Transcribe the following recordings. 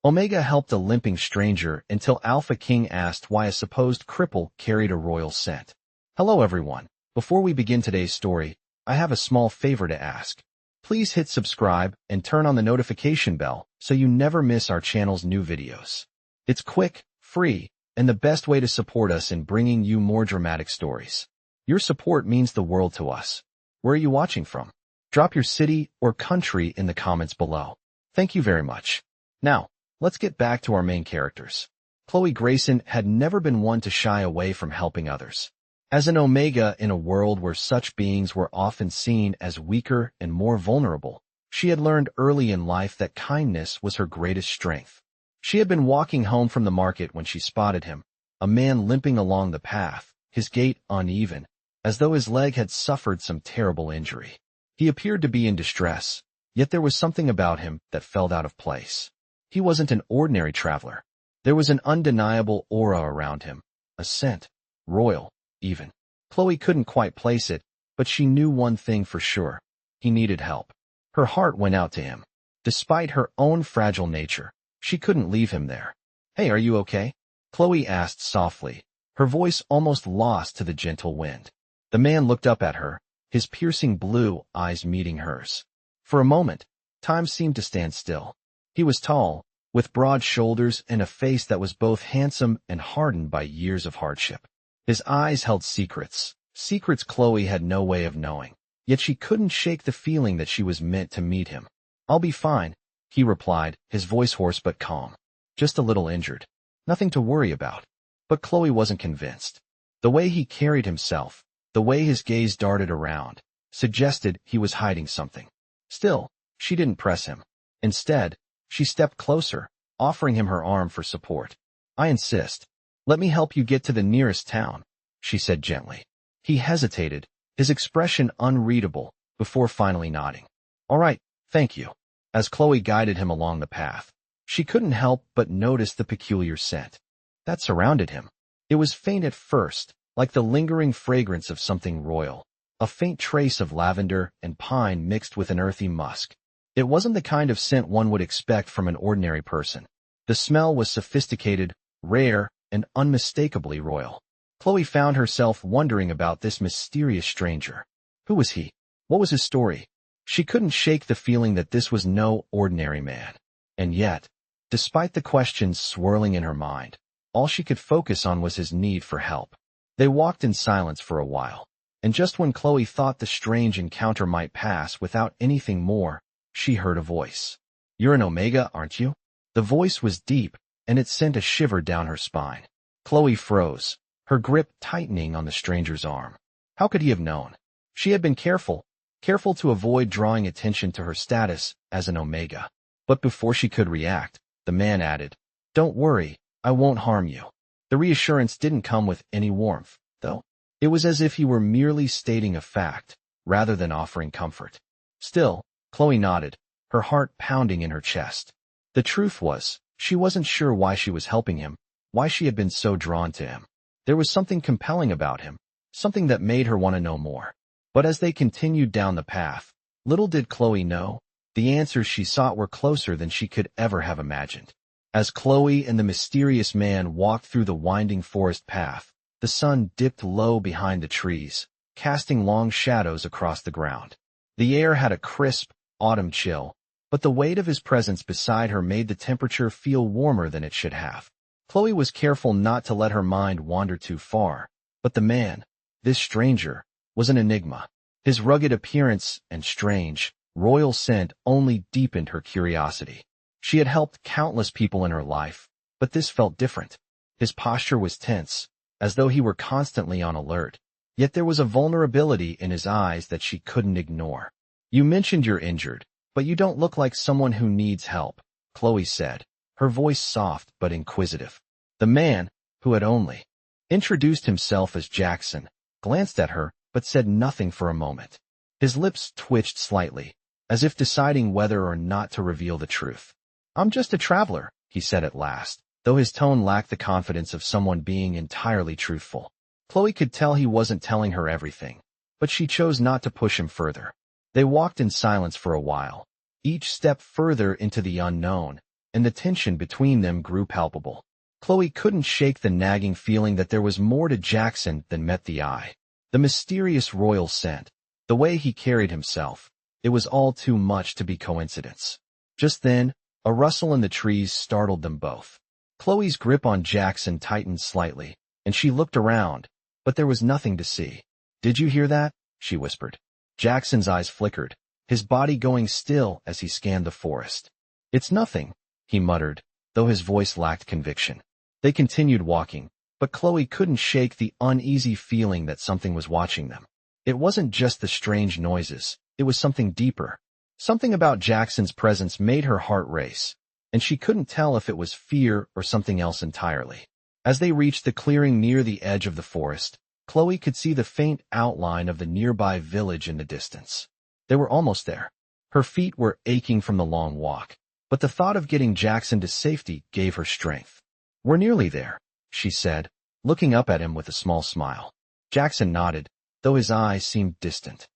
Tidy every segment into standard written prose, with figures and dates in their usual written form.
Omega helped a limping stranger until Alpha King asked why a supposed cripple carried a royal scent. Hello everyone. Before we begin today's story, I have a small favor to ask. Please hit subscribe and turn on the notification bell so you never miss our channel's new videos. It's quick, free, and the best way to support us in bringing you more dramatic stories. Your support means the world to us. Where are you watching from? Drop your city or country in the comments below. Thank you very much. Now, let's get back to our main characters. Chloe Grayson had never been one to shy away from helping others. As an Omega in a world where such beings were often seen as weaker and more vulnerable, she had learned early in life that kindness was her greatest strength. She had been walking home from the market when she spotted him, a man limping along the path, his gait uneven, as though his leg had suffered some terrible injury. He appeared to be in distress, yet there was something about him that felt out of place. He wasn't an ordinary traveler. There was an undeniable aura around him, a scent, royal, even. Chloe couldn't quite place it, but she knew one thing for sure. He needed help. Her heart went out to him. Despite her own fragile nature, she couldn't leave him there. "Hey, are you okay?" Chloe asked softly, her voice almost lost to the gentle wind. The man looked up at her, his piercing blue eyes meeting hers. For a moment, time seemed to stand still. He was tall, with broad shoulders and a face that was both handsome and hardened by years of hardship. His eyes held secrets Chloe had no way of knowing, yet she couldn't shake the feeling that she was meant to meet him. "I'll be fine," he replied, his voice hoarse but calm. "Just a little injured. Nothing to worry about." But Chloe wasn't convinced. The way he carried himself, the way his gaze darted around, suggested he was hiding something. Still, she didn't press him. Instead, she stepped closer, offering him her arm for support. "I insist. Let me help you get to the nearest town," she said gently. He hesitated, his expression unreadable, before finally nodding. "All right, thank you." As Chloe guided him along the path, she couldn't help but notice the peculiar scent that surrounded him. It was faint at first, like the lingering fragrance of something royal, a faint trace of lavender and pine mixed with an earthy musk. It wasn't the kind of scent one would expect from an ordinary person. The smell was sophisticated, rare, and unmistakably royal. Chloe found herself wondering about this mysterious stranger. Who was he? What was his story? She couldn't shake the feeling that this was no ordinary man. And yet, despite the questions swirling in her mind, all she could focus on was his need for help. They walked in silence for a while, and just when Chloe thought the strange encounter might pass without anything more, she heard a voice. "You're an Omega, aren't you?" The voice was deep, and it sent a shiver down her spine. Chloe froze, her grip tightening on the stranger's arm. How could he have known? She had been careful to avoid drawing attention to her status as an Omega. But before she could react, the man added, "Don't worry, I won't harm you." The reassurance didn't come with any warmth, though. It was as if he were merely stating a fact, rather than offering comfort. Still, Chloe nodded, her heart pounding in her chest. The truth was, she wasn't sure why she was helping him, why she had been so drawn to him. There was something compelling about him, something that made her want to know more. But as they continued down the path, little did Chloe know, the answers she sought were closer than she could ever have imagined. As Chloe and the mysterious man walked through the winding forest path, the sun dipped low behind the trees, casting long shadows across the ground. The air had a crisp, autumn chill, but the weight of his presence beside her made the temperature feel warmer than it should have. Chloe was careful not to let her mind wander too far, but the man, this stranger, was an enigma. His rugged appearance and strange, royal scent only deepened her curiosity. She had helped countless people in her life, but this felt different. His posture was tense, as though he were constantly on alert, yet there was a vulnerability in his eyes that she couldn't ignore. "You mentioned you're injured, but you don't look like someone who needs help," Chloe said, her voice soft but inquisitive. The man, who had only introduced himself as Jackson, glanced at her but said nothing for a moment. His lips twitched slightly, as if deciding whether or not to reveal the truth. "I'm just a traveler," he said at last, though his tone lacked the confidence of someone being entirely truthful. Chloe could tell he wasn't telling her everything, but she chose not to push him further. They walked in silence for a while, each step further into the unknown, and the tension between them grew palpable. Chloe couldn't shake the nagging feeling that there was more to Jackson than met the eye. The mysterious royal scent, the way he carried himself, it was all too much to be coincidence. Just then, a rustle in the trees startled them both. Chloe's grip on Jackson tightened slightly, and she looked around, but there was nothing to see. "Did you hear that?" she whispered. Jackson's eyes flickered, his body going still as he scanned the forest. "It's nothing," he muttered, though his voice lacked conviction. They continued walking, but Chloe couldn't shake the uneasy feeling that something was watching them. It wasn't just the strange noises, it was something deeper. Something about Jackson's presence made her heart race, and she couldn't tell if it was fear or something else entirely. As they reached the clearing near the edge of the forest, Chloe could see the faint outline of the nearby village in the distance. They were almost there. Her feet were aching from the long walk, but the thought of getting Jackson to safety gave her strength. "We're nearly there," she said, looking up at him with a small smile. Jackson nodded, though his eyes seemed distant.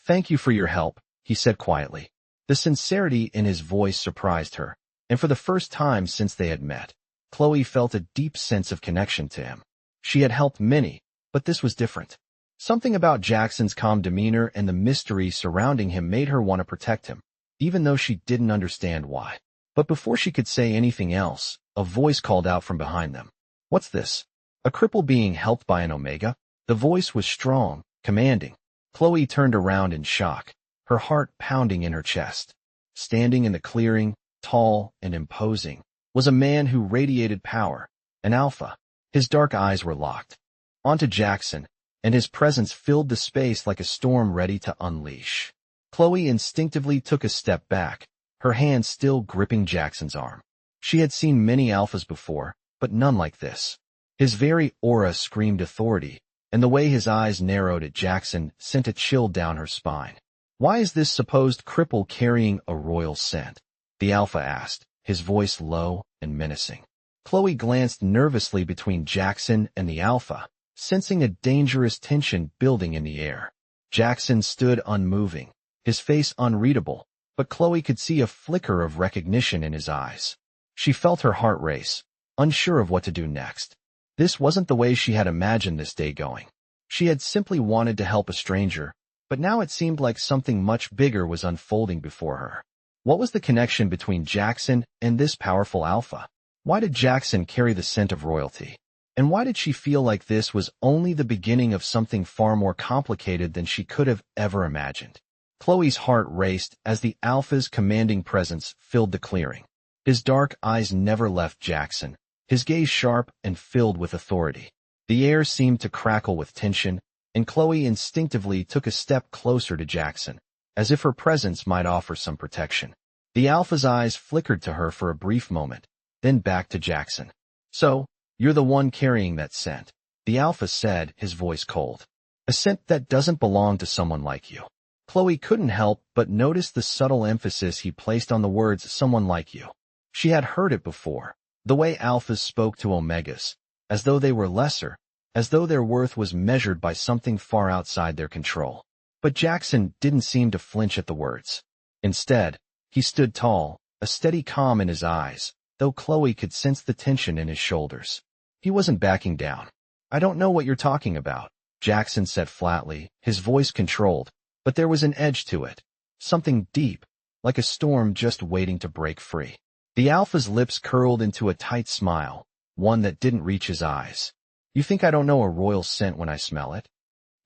"Thank you for your help," he said quietly. The sincerity in his voice surprised her, and for the first time since they had met, Chloe felt a deep sense of connection to him. She had helped many, but this was different. Something about Jackson's calm demeanor and the mystery surrounding him made her want to protect him, even though she didn't understand why. But before she could say anything else, a voice called out from behind them. "What's this? A cripple being helped by an Omega?" The voice was strong, commanding. Chloe turned around in shock, her heart pounding in her chest. Standing in the clearing, tall and imposing, was a man who radiated power, an alpha. His dark eyes were locked onto Jackson, and his presence filled the space like a storm ready to unleash. Chloe instinctively took a step back, her hand still gripping Jackson's arm. She had seen many alphas before, but none like this. His very aura screamed authority, and the way his eyes narrowed at Jackson sent a chill down her spine. "Why is this supposed cripple carrying a royal scent?" the alpha asked, his voice low and menacing. Chloe glanced nervously between Jackson and the alpha, sensing a dangerous tension building in the air. Jackson stood unmoving, his face unreadable, but Chloe could see a flicker of recognition in his eyes. She felt her heart race, unsure of what to do next. This wasn't the way she had imagined this day going. She had simply wanted to help a stranger, but now it seemed like something much bigger was unfolding before her. What was the connection between Jackson and this powerful alpha? Why did Jackson carry the scent of royalty? And why did she feel like this was only the beginning of something far more complicated than she could have ever imagined? Chloe's heart raced as the alpha's commanding presence filled the clearing. His dark eyes never left Jackson, his gaze sharp and filled with authority. The air seemed to crackle with tension, and Chloe instinctively took a step closer to Jackson, as if her presence might offer some protection. The alpha's eyes flickered to her for a brief moment, then back to Jackson. "So, you're the one carrying that scent," the alpha said, his voice cold. "A scent that doesn't belong to someone like you." Chloe couldn't help but notice the subtle emphasis he placed on the words "someone like you." She had heard it before, the way alphas spoke to omegas, as though they were lesser, as though their worth was measured by something far outside their control. But Jackson didn't seem to flinch at the words. Instead, he stood tall, a steady calm in his eyes, though Chloe could sense the tension in his shoulders. He wasn't backing down. "I don't know what you're talking about," Jackson said flatly, his voice controlled, but there was an edge to it, something deep, like a storm just waiting to break free. The alpha's lips curled into a tight smile, one that didn't reach his eyes. "You think I don't know a royal scent when I smell it?"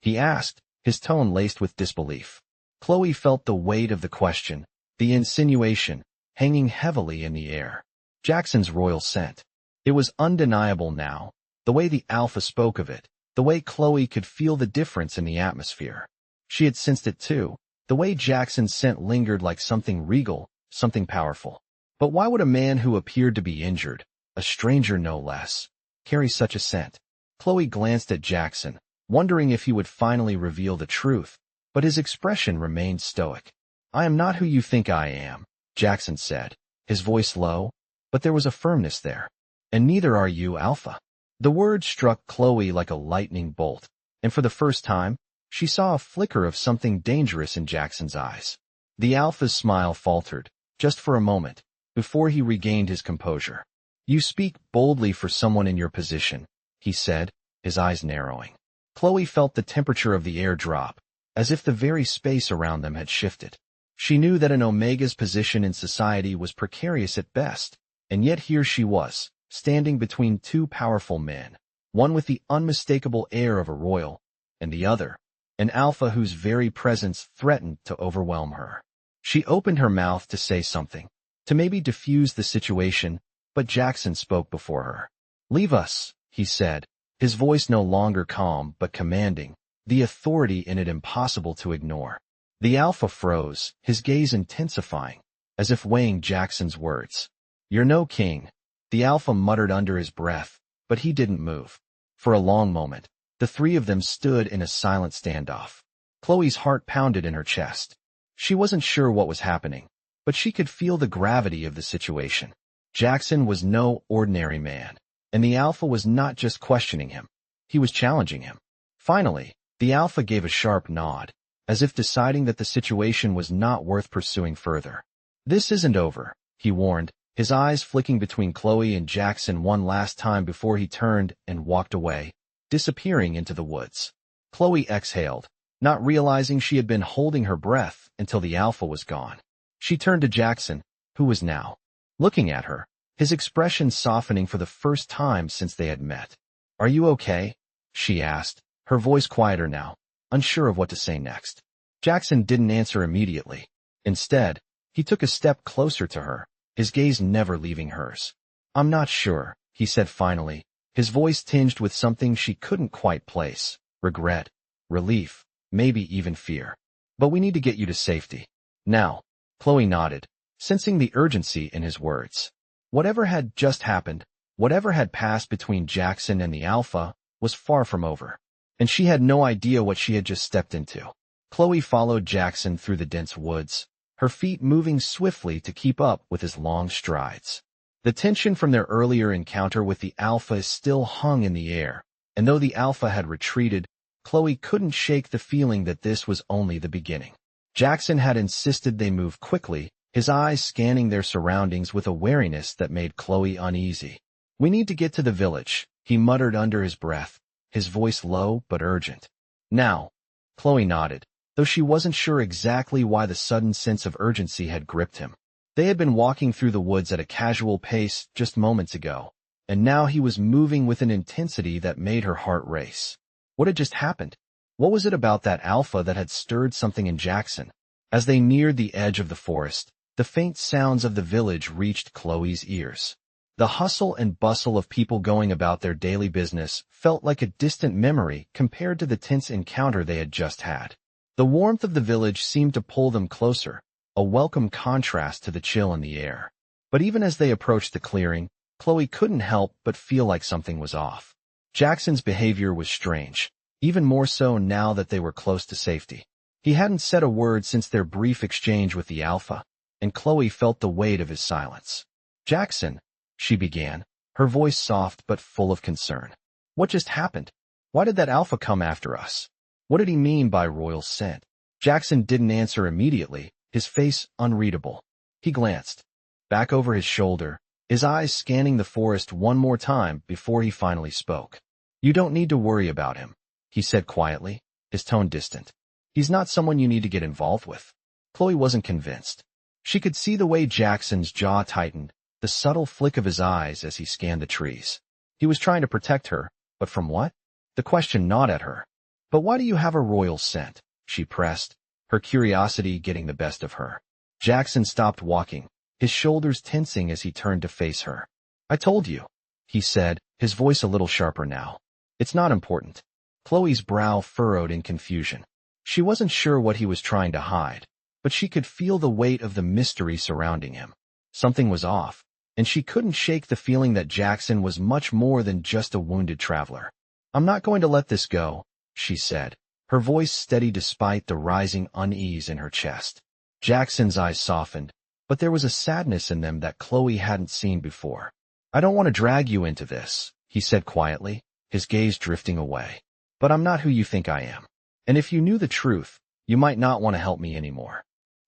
he asked, his tone laced with disbelief. Chloe felt the weight of the question, the insinuation, hanging heavily in the air. Jackson's royal scent. It was undeniable now, the way the alpha spoke of it, the way Chloe could feel the difference in the atmosphere. She had sensed it too, the way Jackson's scent lingered like something regal, something powerful. But why would a man who appeared to be injured, a stranger no less, carry such a scent? Chloe glanced at Jackson, wondering if he would finally reveal the truth, but his expression remained stoic. "I am not who you think I am," Jackson said, his voice low, but there was a firmness there. "And neither are you, Alpha." The word struck Chloe like a lightning bolt, and for the first time, she saw a flicker of something dangerous in Jackson's eyes. The Alpha's smile faltered, just for a moment, before he regained his composure. You speak boldly for someone in your position, he said, his eyes narrowing. Chloe felt the temperature of the air drop, as if the very space around them had shifted. She knew that an Omega's position in society was precarious at best, and yet here she was, standing between two powerful men, one with the unmistakable air of a royal, and the other, an alpha whose very presence threatened to overwhelm her. She opened her mouth to say something, to maybe diffuse the situation, but Jackson spoke before her. Leave us, he said, his voice no longer calm but commanding, the authority in it impossible to ignore. The alpha froze, his gaze intensifying, as if weighing Jackson's words. You're no king, the alpha muttered under his breath, but he didn't move. For a long moment, the three of them stood in a silent standoff. Chloe's heart pounded in her chest. She wasn't sure what was happening, but she could feel the gravity of the situation. Jackson was no ordinary man, and the alpha was not just questioning him. He was challenging him. Finally, the alpha gave a sharp nod, as if deciding that the situation was not worth pursuing further. This isn't over, he warned, his eyes flicking between Chloe and Jackson one last time before he turned and walked away, disappearing into the woods. Chloe exhaled, not realizing she had been holding her breath until the alpha was gone. She turned to Jackson, who was now looking at her, his expression softening for the first time since they had met. Are you okay? She asked, her voice quieter now, unsure of what to say next. Jackson didn't answer immediately. Instead, he took a step closer to her, his gaze never leaving hers. I'm not sure, he said finally, his voice tinged with something she couldn't quite place, regret, relief, maybe even fear. But we need to get you to safety. Now. Chloe nodded, sensing the urgency in his words. Whatever had just happened, whatever had passed between Jackson and the alpha, was far from over, and she had no idea what she had just stepped into. Chloe followed Jackson through the dense woods, her feet moving swiftly to keep up with his long strides. The tension from their earlier encounter with the alpha still hung in the air, and though the alpha had retreated, Chloe couldn't shake the feeling that this was only the beginning. Jackson had insisted they move quickly, his eyes scanning their surroundings with a wariness that made Chloe uneasy. We need to get to the village, he muttered under his breath, his voice low but urgent. Now. Chloe nodded, though she wasn't sure exactly why the sudden sense of urgency had gripped him. They had been walking through the woods at a casual pace just moments ago, and now he was moving with an intensity that made her heart race. What had just happened? What was it about that alpha that had stirred something in Jackson? As they neared the edge of the forest, the faint sounds of the village reached Chloe's ears. The hustle and bustle of people going about their daily business felt like a distant memory compared to the tense encounter they had just had. The warmth of the village seemed to pull them closer, a welcome contrast to the chill in the air. But even as they approached the clearing, Chloe couldn't help but feel like something was off. Jackson's behavior was strange, even more so now that they were close to safety. He hadn't said a word since their brief exchange with the alpha, and Chloe felt the weight of his silence. Jackson, she began, her voice soft but full of concern. What just happened? Why did that alpha come after us? What did he mean by royal scent? Jackson didn't answer immediately, his face unreadable. He glanced back over his shoulder, his eyes scanning the forest one more time before he finally spoke. You don't need to worry about him, he said quietly, his tone distant. He's not someone you need to get involved with. Chloe wasn't convinced. She could see the way Jackson's jaw tightened, the subtle flick of his eyes as he scanned the trees. He was trying to protect her, but from what? The question gnawed at her. But why do you have a royal scent? She pressed, her curiosity getting the best of her. Jackson stopped walking, his shoulders tensing as he turned to face her. I told you, he said, his voice a little sharper now. It's not important. Chloe's brow furrowed in confusion. She wasn't sure what he was trying to hide, but she could feel the weight of the mystery surrounding him. Something was off, and she couldn't shake the feeling that Jackson was much more than just a wounded traveler. I'm not going to let this go, she said, her voice steady despite the rising unease in her chest. Jackson's eyes softened, but there was a sadness in them that Chloe hadn't seen before. I don't want to drag you into this, he said quietly, his gaze drifting away. But I'm not who you think I am. And if you knew the truth, you might not want to help me anymore.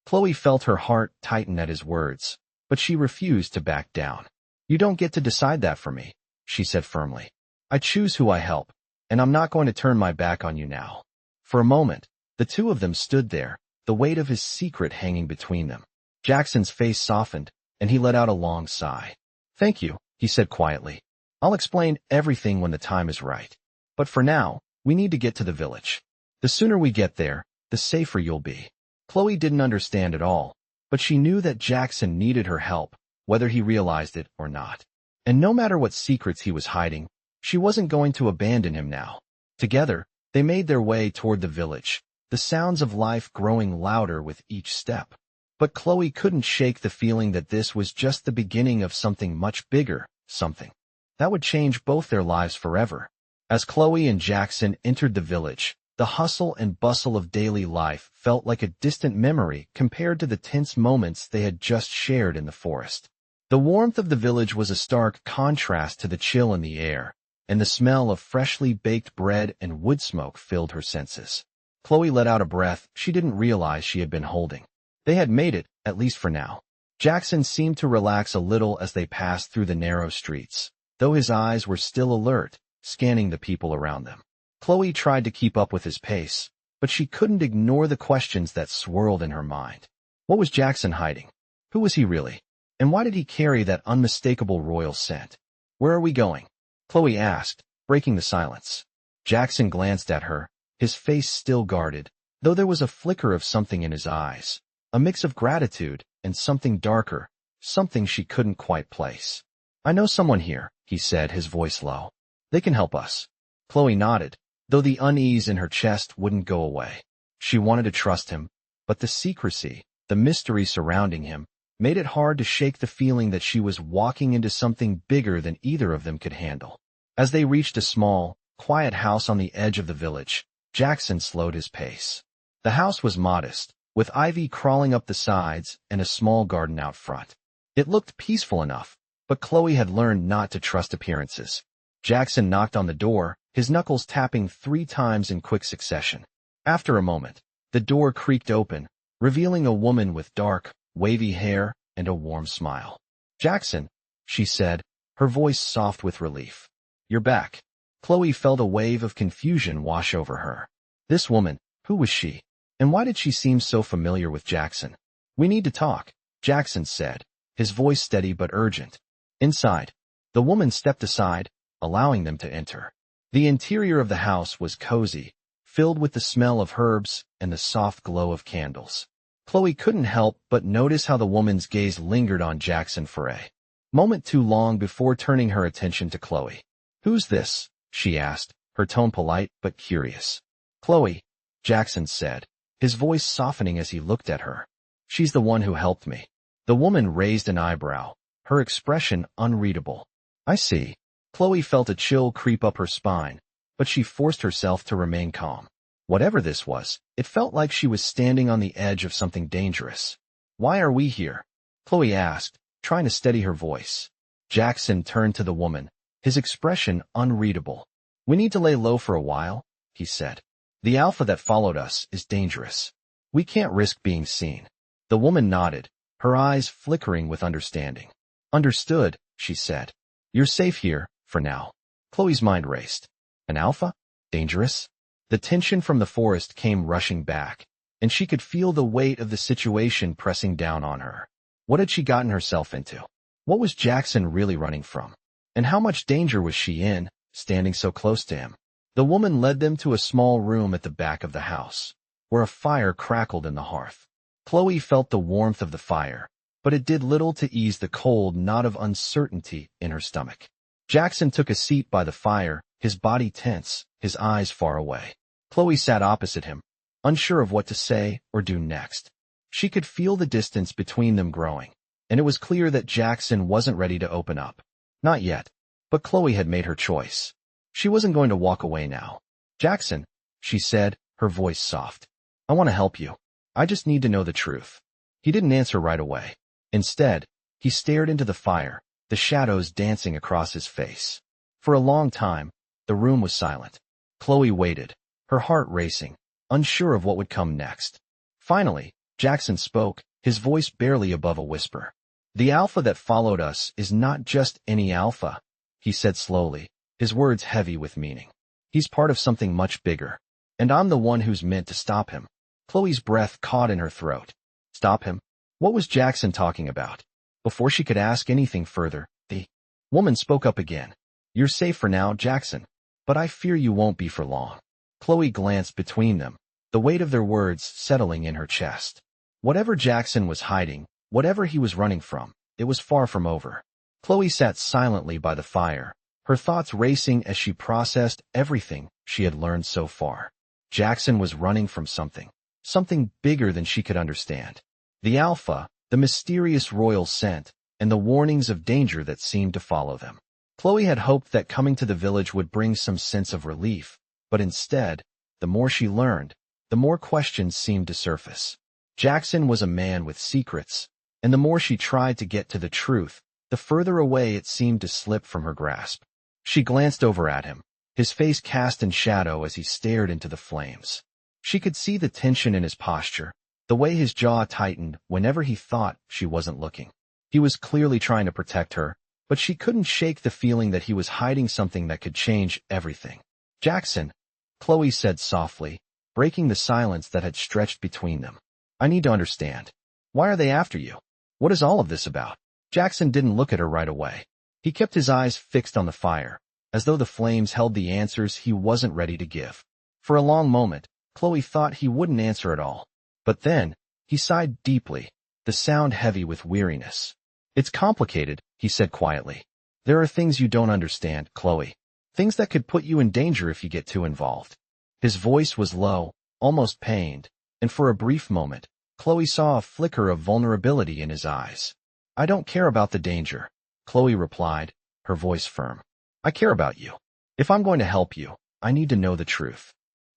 Chloe felt her heart tighten at his words, but she refused to back down. "You don't get to decide that for me," she said firmly. "I choose who I help, and I'm not going to turn my back on you now." For a moment, the two of them stood there, the weight of his secret hanging between them. Jackson's face softened, and he let out a long sigh. "Thank you," he said quietly. "I'll explain everything when the time is right. But for now, we need to get to the village. The sooner we get there, the safer you'll be." Chloe didn't understand at all, but she knew that Jackson needed her help, whether he realized it or not. And no matter what secrets he was hiding, she wasn't going to abandon him now. Together, they made their way toward the village, the sounds of life growing louder with each step. But Chloe couldn't shake the feeling that this was just the beginning of something much bigger, something that would change both their lives forever. As Chloe and Jackson entered the village, the hustle and bustle of daily life felt like a distant memory compared to the tense moments they had just shared in the forest. The warmth of the village was a stark contrast to the chill in the air, and the smell of freshly baked bread and wood smoke filled her senses. Chloe let out a breath she didn't realize she had been holding. They had made it, at least for now. Jackson seemed to relax a little as they passed through the narrow streets, though his eyes were still alert, scanning the people around them. Chloe tried to keep up with his pace, but she couldn't ignore the questions that swirled in her mind. What was Jackson hiding? Who was he really? And why did he carry that unmistakable royal scent? "Where are we going?" Chloe asked, breaking the silence. Jackson glanced at her, his face still guarded, though there was a flicker of something in his eyes. A mix of gratitude and something darker, something she couldn't quite place. "I know someone here," he said, his voice low. "They can help us." Chloe nodded, though the unease in her chest wouldn't go away. She wanted to trust him, but the secrecy, the mystery surrounding him, made it hard to shake the feeling that she was walking into something bigger than either of them could handle. As they reached a small, quiet house on the edge of the village, Jackson slowed his pace. The house was modest, with ivy crawling up the sides and a small garden out front. It looked peaceful enough, but Chloe had learned not to trust appearances. Jackson knocked on the door, his knuckles tapping 3 times in quick succession. After a moment, the door creaked open, revealing a woman with dark, wavy hair and a warm smile. "Jackson," she said, her voice soft with relief. "You're back." Chloe felt a wave of confusion wash over her. This woman, who was she? And why did she seem so familiar with Jackson? "We need to talk," Jackson said, his voice steady but urgent. Inside, the woman stepped aside, allowing them to enter. The interior of the house was cozy, filled with the smell of herbs and the soft glow of candles. Chloe couldn't help but notice how the woman's gaze lingered on Jackson for a moment too long before turning her attention to Chloe. "Who's this?" she asked, her tone polite but curious. "Chloe," Jackson said, his voice softening as he looked at her. "She's the one who helped me." The woman raised an eyebrow, her expression unreadable. "I see." Chloe felt a chill creep up her spine, but she forced herself to remain calm. Whatever this was, it felt like she was standing on the edge of something dangerous. "Why are we here?" Chloe asked, trying to steady her voice. Jackson turned to the woman, his expression unreadable. "We need to lay low for a while," he said. "The alpha that followed us is dangerous. We can't risk being seen." The woman nodded, her eyes flickering with understanding. "Understood," she said. "You're safe here, for now." Chloe's mind raced. An alpha? Dangerous? The tension from the forest came rushing back, and she could feel the weight of the situation pressing down on her. What had she gotten herself into? What was Jackson really running from? And how much danger was she in, standing so close to him? The woman led them to a small room at the back of the house, where a fire crackled in the hearth. Chloe felt the warmth of the fire, but it did little to ease the cold knot of uncertainty in her stomach. Jackson took a seat by the fire, his body tense, his eyes far away. Chloe sat opposite him, unsure of what to say or do next. She could feel the distance between them growing, and it was clear that Jackson wasn't ready to open up. Not yet, but Chloe had made her choice. She wasn't going to walk away now. "Jackson," she said, her voice soft. "I want to help you. I just need to know the truth." He didn't answer right away. Instead, he stared into the fire, the shadows dancing across his face. For a long time, the room was silent. Chloe waited, her heart racing, unsure of what would come next. Finally, Jackson spoke, his voice barely above a whisper. The alpha that followed us is not just any alpha, he said slowly, his words heavy with meaning. He's part of something much bigger, and I'm the one who's meant to stop him. Chloe's breath caught in her throat. Stop him? What was Jackson talking about? Before she could ask anything further, the woman spoke up again. You're safe for now, Jackson, but I fear you won't be for long. Chloe glanced between them, the weight of their words settling in her chest. Whatever Jackson was hiding, whatever he was running from, it was far from over. Chloe sat silently by the fire, her thoughts racing as she processed everything she had learned so far. Jackson was running from something bigger than she could understand. The alpha, the mysterious royal scent, and the warnings of danger that seemed to follow them. Chloe had hoped that coming to the village would bring some sense of relief, but instead, the more she learned, the more questions seemed to surface. Jackson was a man with secrets, and the more she tried to get to the truth, the further away it seemed to slip from her grasp. She glanced over at him, his face cast in shadow as he stared into the flames. She could see the tension in his posture, the way his jaw tightened whenever he thought she wasn't looking. He was clearly trying to protect her, but she couldn't shake the feeling that he was hiding something that could change everything. Jackson, Chloe said softly, breaking the silence that had stretched between them. I need to understand. Why are they after you? What is all of this about? Jackson didn't look at her right away. He kept his eyes fixed on the fire, as though the flames held the answers he wasn't ready to give. For a long moment, Chloe thought he wouldn't answer at all. But then, he sighed deeply, the sound heavy with weariness. It's complicated, he said quietly. There are things you don't understand, Chloe. Things that could put you in danger if you get too involved. His voice was low, almost pained, and for a brief moment, Chloe saw a flicker of vulnerability in his eyes. I don't care about the danger, Chloe replied, her voice firm. I care about you. If I'm going to help you, I need to know the truth.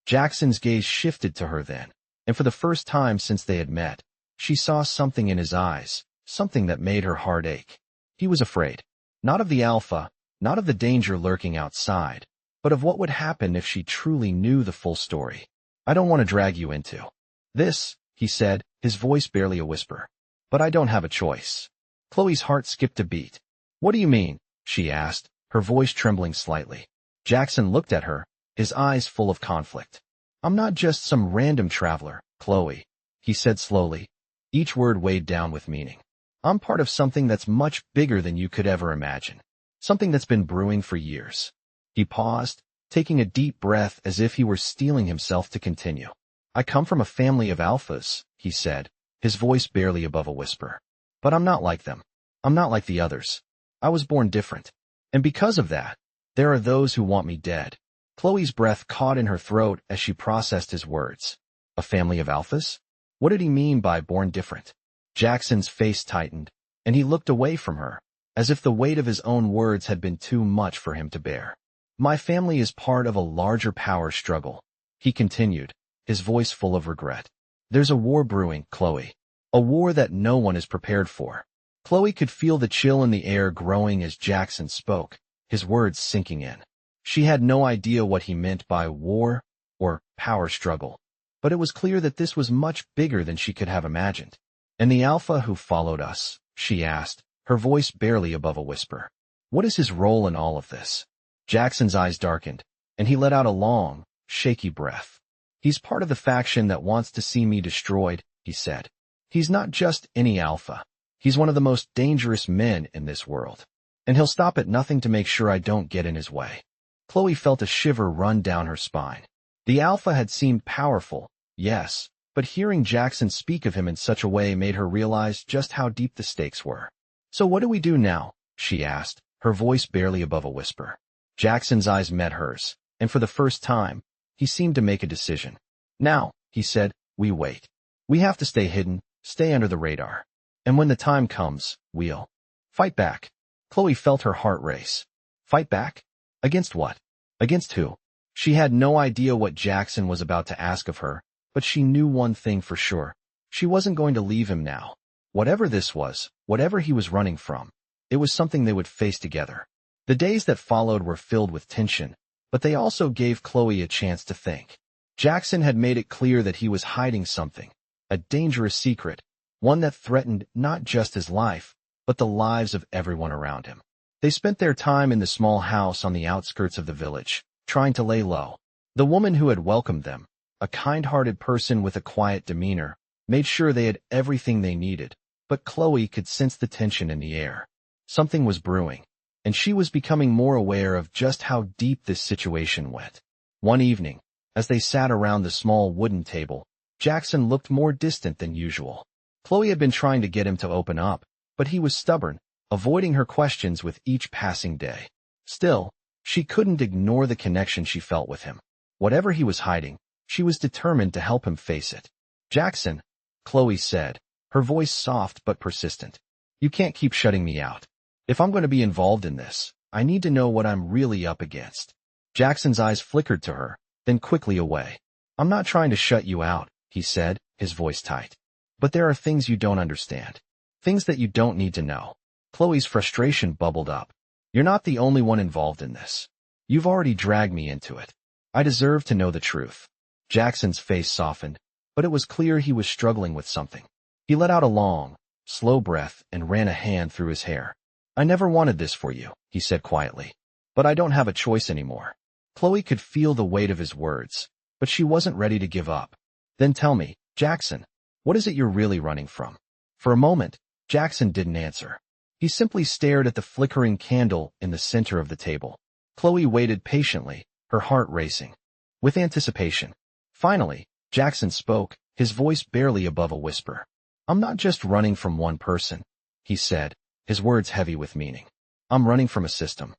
Jackson's gaze shifted to her then, and for the first time since they had met, she saw something in his eyes, something that made her heart ache. He was afraid. Not of the alpha, not of the danger lurking outside, but of what would happen if she truly knew the full story. I don't want to drag you into this, he said, his voice barely a whisper. But I don't have a choice. Chloe's heart skipped a beat. What do you mean? She asked, her voice trembling slightly. Jackson looked at her, his eyes full of conflict. I'm not just some random traveler, Chloe, he said slowly, each word weighed down with meaning. I'm part of something that's much bigger than you could ever imagine. Something that's been brewing for years. He paused, taking a deep breath as if he were steeling himself to continue. I come from a family of alphas, he said, his voice barely above a whisper. But I'm not like them. I'm not like the others. I was born different. And because of that, there are those who want me dead. Chloe's breath caught in her throat as she processed his words. A family of alphas? What did he mean by born different? Jackson's face tightened, and he looked away from her, as if the weight of his own words had been too much for him to bear. My family is part of a larger power struggle, he continued, his voice full of regret. There's a war brewing, Chloe. A war that no one is prepared for. Chloe could feel the chill in the air growing as Jackson spoke, his words sinking in. She had no idea what he meant by war or power struggle, but it was clear that this was much bigger than she could have imagined. And the alpha who followed us, she asked, her voice barely above a whisper. What is his role in all of this? Jackson's eyes darkened, and he let out a long, shaky breath. He's part of the faction that wants to see me destroyed, he said. He's not just any alpha. He's one of the most dangerous men in this world. And he'll stop at nothing to make sure I don't get in his way. Chloe felt a shiver run down her spine. The alpha had seemed powerful, yes, but hearing Jackson speak of him in such a way made her realize just how deep the stakes were. So what do we do now? She asked, her voice barely above a whisper. Jackson's eyes met hers, and for the first time, he seemed to make a decision. Now, he said, we wait. We have to stay hidden, stay under the radar. And when the time comes, we'll fight back. Chloe felt her heart race. Fight back? Against what? Against who? She had no idea what Jackson was about to ask of her, but she knew one thing for sure. She wasn't going to leave him now. Whatever this was, whatever he was running from, it was something they would face together. The days that followed were filled with tension, but they also gave Chloe a chance to think. Jackson had made it clear that he was hiding something, a dangerous secret, one that threatened not just his life, but the lives of everyone around him. They spent their time in the small house on the outskirts of the village, trying to lay low. The woman who had welcomed them, a kind-hearted person with a quiet demeanor, made sure they had everything they needed, but Chloe could sense the tension in the air. Something was brewing, and she was becoming more aware of just how deep this situation went. One evening, as they sat around the small wooden table, Jackson looked more distant than usual. Chloe had been trying to get him to open up, but he was stubborn, avoiding her questions with each passing day. Still, she couldn't ignore the connection she felt with him. Whatever he was hiding, she was determined to help him face it. "Jackson," Chloe said, her voice soft but persistent. "You can't keep shutting me out. If I'm going to be involved in this, I need to know what I'm really up against." Jackson's eyes flickered to her, then quickly away. "I'm not trying to shut you out," he said, his voice tight. "But there are things you don't understand. Things that you don't need to know." Chloe's frustration bubbled up. "You're not the only one involved in this. You've already dragged me into it. I deserve to know the truth." Jackson's face softened, but it was clear he was struggling with something. He let out a long, slow breath and ran a hand through his hair. "I never wanted this for you," he said quietly. "But I don't have a choice anymore." Chloe could feel the weight of his words, but she wasn't ready to give up. "Then tell me, Jackson, what is it you're really running from?" For a moment, Jackson didn't answer. He simply stared at the flickering candle in the center of the table. Chloe waited patiently, her heart racing with anticipation. Finally, Jackson spoke, his voice barely above a whisper. "I'm not just running from one person," he said, his words heavy with meaning. "I'm running from a system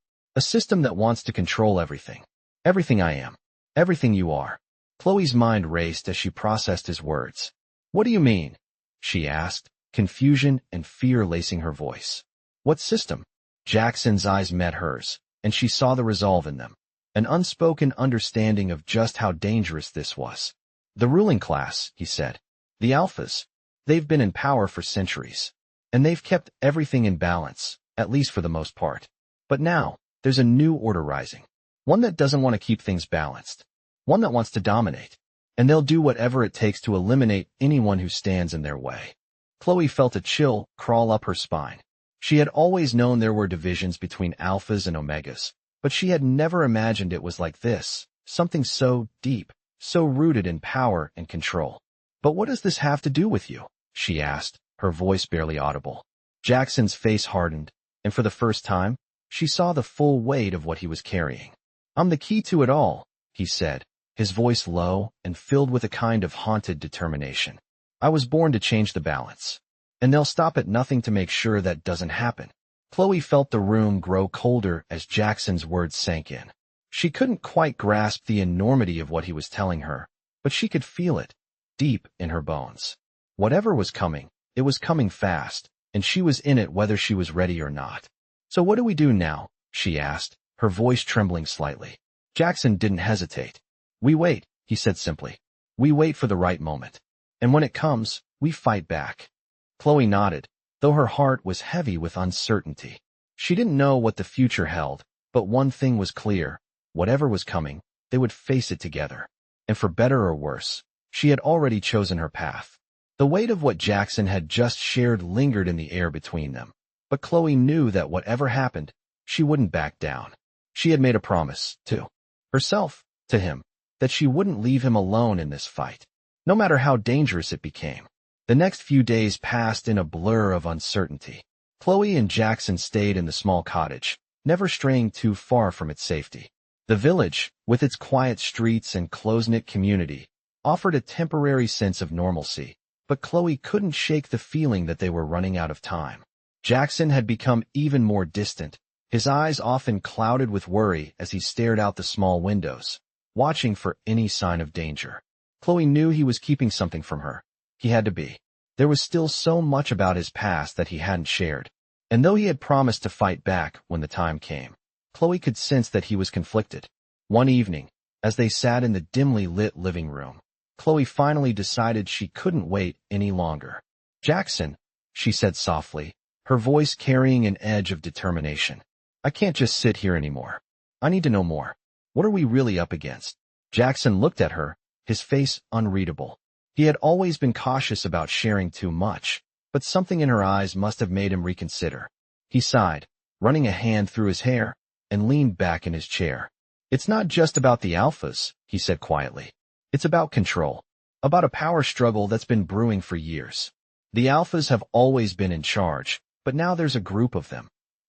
that wants to control everything. Everything I am. Everything you are." Chloe's mind raced as she processed his words. "What do you mean?" she asked, confusion and fear lacing her voice. "What system?" Jackson's eyes met hers, and she saw the resolve in them, an unspoken understanding of just how dangerous this was. "The ruling class," he said. "The alphas. They've been in power for centuries, and they've kept everything in balance, at least for the most part. But now, there's a new order rising. One that doesn't want to keep things balanced. One that wants to dominate. And they'll do whatever it takes to eliminate anyone who stands in their way." Chloe felt a chill crawl up her spine. She had always known there were divisions between alphas and omegas, but she had never imagined it was like this, something so deep, so rooted in power and control. "But what does this have to do with you?" she asked, her voice barely audible. Jackson's face hardened, and for the first time, she saw the full weight of what he was carrying. "I'm the key to it all," he said, his voice low and filled with a kind of haunted determination. "I was born to change the balance, and they'll stop at nothing to make sure that doesn't happen." Chloe felt the room grow colder as Jackson's words sank in. She couldn't quite grasp the enormity of what he was telling her, but she could feel it, deep in her bones. Whatever was coming, it was coming fast, and she was in it whether she was ready or not. "So what do we do now?" she asked, her voice trembling slightly. Jackson didn't hesitate. "We wait," he said simply. "We wait for the right moment. And when it comes, we fight back." Chloe nodded, though her heart was heavy with uncertainty. She didn't know what the future held, but one thing was clear. Whatever was coming, they would face it together. And for better or worse, she had already chosen her path. The weight of what Jackson had just shared lingered in the air between them, but Chloe knew that whatever happened, she wouldn't back down. She had made a promise, to herself, to him, that she wouldn't leave him alone in this fight, no matter how dangerous it became. The next few days passed in a blur of uncertainty. Chloe and Jackson stayed in the small cottage, never straying too far from its safety. The village, with its quiet streets and close-knit community, offered a temporary sense of normalcy, but Chloe couldn't shake the feeling that they were running out of time. Jackson had become even more distant, his eyes often clouded with worry as he stared out the small windows, watching for any sign of danger. Chloe knew he was keeping something from her. He had to be. There was still so much about his past that he hadn't shared, and though he had promised to fight back when the time came, Chloe could sense that he was conflicted. One evening, as they sat in the dimly lit living room, Chloe finally decided she couldn't wait any longer. "Jackson," she said softly, her voice carrying an edge of determination. "I can't just sit here anymore. I need to know more. What are we really up against?" Jackson looked at her, his face unreadable. He had always been cautious about sharing too much, but something in her eyes must have made him reconsider. He sighed, running a hand through his hair, and leaned back in his chair. It's not just about the alphas, he said quietly. It's about control. About a power struggle that's been brewing for years. The alphas have always been in charge, but now there's a group of them.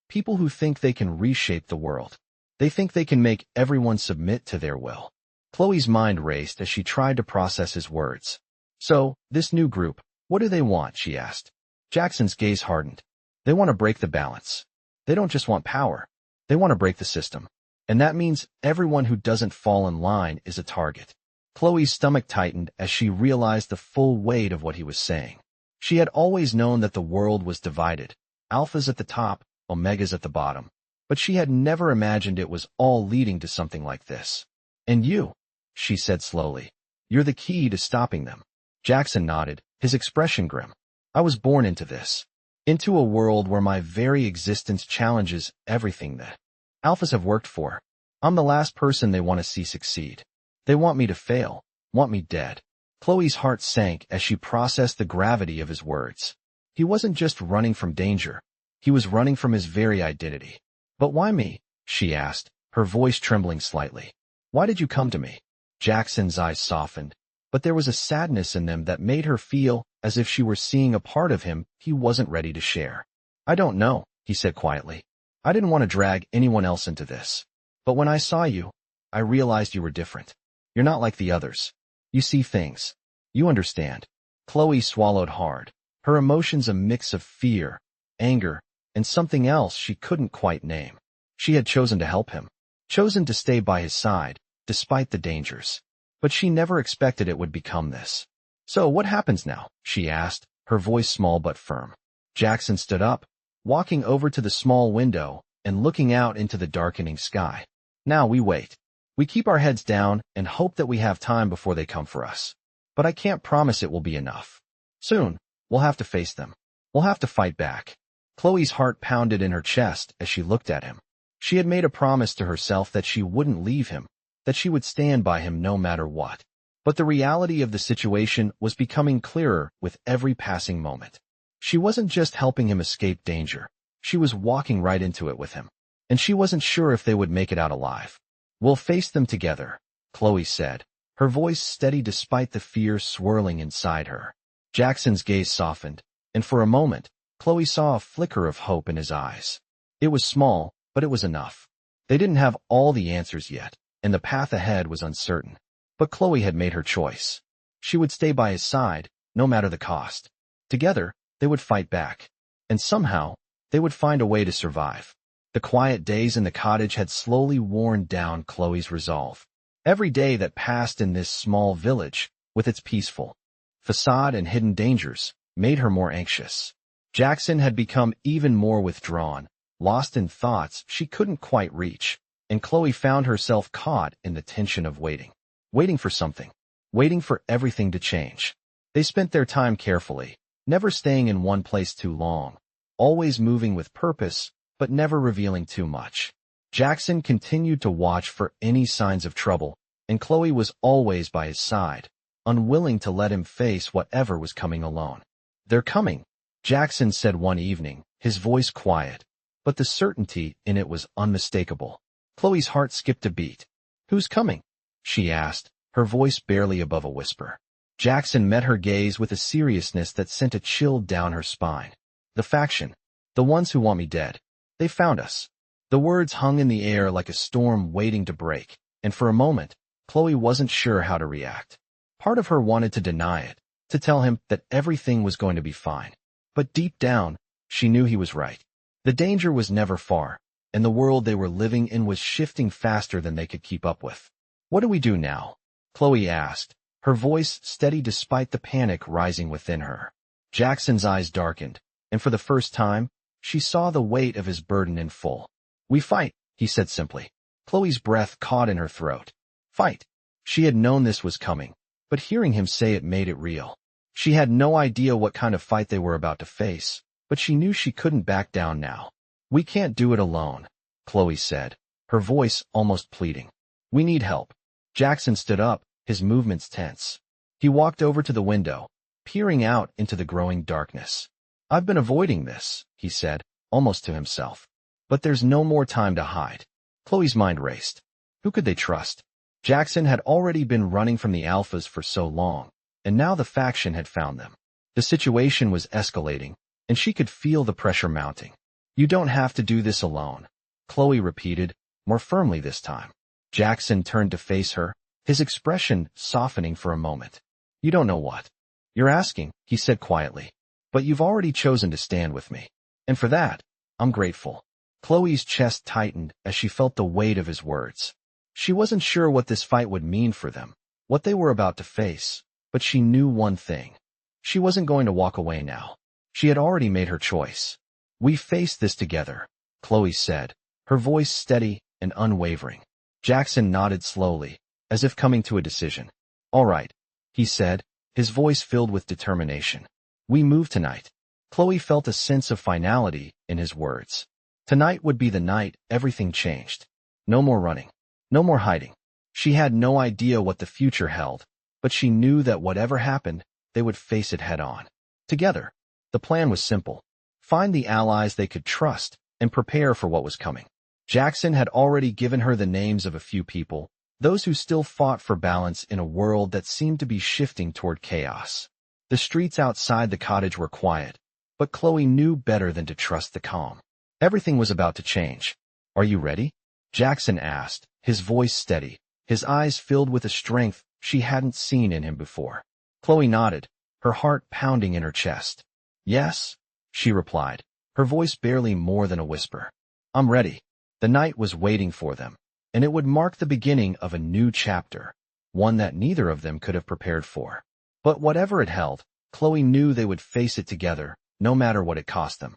People who think they can reshape the world. They think they can make everyone submit to their will. Chloe's mind raced as she tried to process his words. So, this new group, what do they want? She asked. Jackson's gaze hardened. They want to break the balance. They don't just want power. They want to break the system. And that means everyone who doesn't fall in line is a target. Chloe's stomach tightened as she realized the full weight of what he was saying. She had always known that the world was divided. Alphas at the top, omegas at the bottom. But she had never imagined it was all leading to something like this. And you, she said slowly. You're the key to stopping them. Jackson nodded, his expression grim. I was born into this. Into a world where my very existence challenges everything that alphas have worked for. I'm the last person they want to see succeed. They want me to fail, want me dead. Chloe's heart sank as she processed the gravity of his words. He wasn't just running from danger. He was running from his very identity. But why me? She asked, her voice trembling slightly. Why did you come to me? Jackson's eyes softened, but there was a sadness in them that made her feel as if she were seeing a part of him he wasn't ready to share. I don't know, he said quietly. I didn't want to drag anyone else into this. But when I saw you, I realized you were different. You're not like the others. You see things. You understand. Chloe swallowed hard, her emotions a mix of fear, anger, and something else she couldn't quite name. She had chosen to help him, chosen to stay by his side, despite the dangers. But she never expected it would become this. So what happens now? She asked, her voice small but firm. Jackson stood up, walking over to the small window and looking out into the darkening sky. Now we wait. We keep our heads down and hope that we have time before they come for us. But I can't promise it will be enough. Soon, we'll have to face them. We'll have to fight back. Chloe's heart pounded in her chest as she looked at him. She had made a promise to herself that she wouldn't leave him, that she would stand by him no matter what. But the reality of the situation was becoming clearer with every passing moment. She wasn't just helping him escape danger. She was walking right into it with him. And she wasn't sure if they would make it out alive. We'll face them together, Chloe said, her voice steady despite the fear swirling inside her. Jackson's gaze softened, and for a moment, Chloe saw a flicker of hope in his eyes. It was small, but it was enough. They didn't have all the answers yet, and the path ahead was uncertain. But Chloe had made her choice. She would stay by his side, no matter the cost. Together, they would fight back. And somehow, they would find a way to survive. The quiet days in the cottage had slowly worn down Chloe's resolve. Every day that passed in this small village, with its peaceful facade and hidden dangers, made her more anxious. Jackson had become even more withdrawn, lost in thoughts she couldn't quite reach, and Chloe found herself caught in the tension of waiting. Waiting for something. Waiting for everything to change. They spent their time carefully, never staying in one place too long, always moving with purpose, but never revealing too much. Jackson continued to watch for any signs of trouble, and Chloe was always by his side, unwilling to let him face whatever was coming alone. They're coming, Jackson said one evening, his voice quiet, but the certainty in it was unmistakable. Chloe's heart skipped a beat. Who's coming? She asked, her voice barely above a whisper. Jackson met her gaze with a seriousness that sent a chill down her spine. The faction. The ones who want me dead. They found us. The words hung in the air like a storm waiting to break, and for a moment, Chloe wasn't sure how to react. Part of her wanted to deny it, to tell him that everything was going to be fine. But deep down, she knew he was right. The danger was never far, and the world they were living in was shifting faster than they could keep up with. What do we do now? Chloe asked, her voice steady despite the panic rising within her. Jackson's eyes darkened, and for the first time, she saw the weight of his burden in full. We fight, he said simply. Chloe's breath caught in her throat. Fight. She had known this was coming, but hearing him say it made it real. She had no idea what kind of fight they were about to face, but she knew she couldn't back down now. We can't do it alone, Chloe said, her voice almost pleading. We need help. Jackson stood up, his movements tense. He walked over to the window, peering out into the growing darkness. I've been avoiding this, he said, almost to himself. But there's no more time to hide. Chloe's mind raced. Who could they trust? Jackson had already been running from the Alphas for so long, and now the faction had found them. The situation was escalating, and she could feel the pressure mounting. You don't have to do this alone, Chloe repeated, more firmly this time. Jackson turned to face her, his expression softening for a moment. You don't know what you're asking, he said quietly. But you've already chosen to stand with me. And for that, I'm grateful. Chloe's chest tightened as she felt the weight of his words. She wasn't sure what this fight would mean for them, what they were about to face, but she knew one thing. She wasn't going to walk away now. She had already made her choice. We faced this together, Chloe said, her voice steady and unwavering. Jackson nodded slowly, as if coming to a decision. All right, he said, his voice filled with determination. We move tonight. Chloe felt a sense of finality in his words. Tonight would be the night everything changed. No more running. No more hiding. She had no idea what the future held, but she knew that whatever happened, they would face it head on. Together. The plan was simple. Find the allies they could trust and prepare for what was coming. Jackson had already given her the names of a few people, those who still fought for balance in a world that seemed to be shifting toward chaos. The streets outside the cottage were quiet, but Chloe knew better than to trust the calm. Everything was about to change. Are you ready? Jackson asked, his voice steady, his eyes filled with a strength she hadn't seen in him before. Chloe nodded, her heart pounding in her chest. Yes, she replied, her voice barely more than a whisper. I'm ready. The night was waiting for them, and it would mark the beginning of a new chapter, one that neither of them could have prepared for. But whatever it held, Chloe knew they would face it together, no matter what it cost them.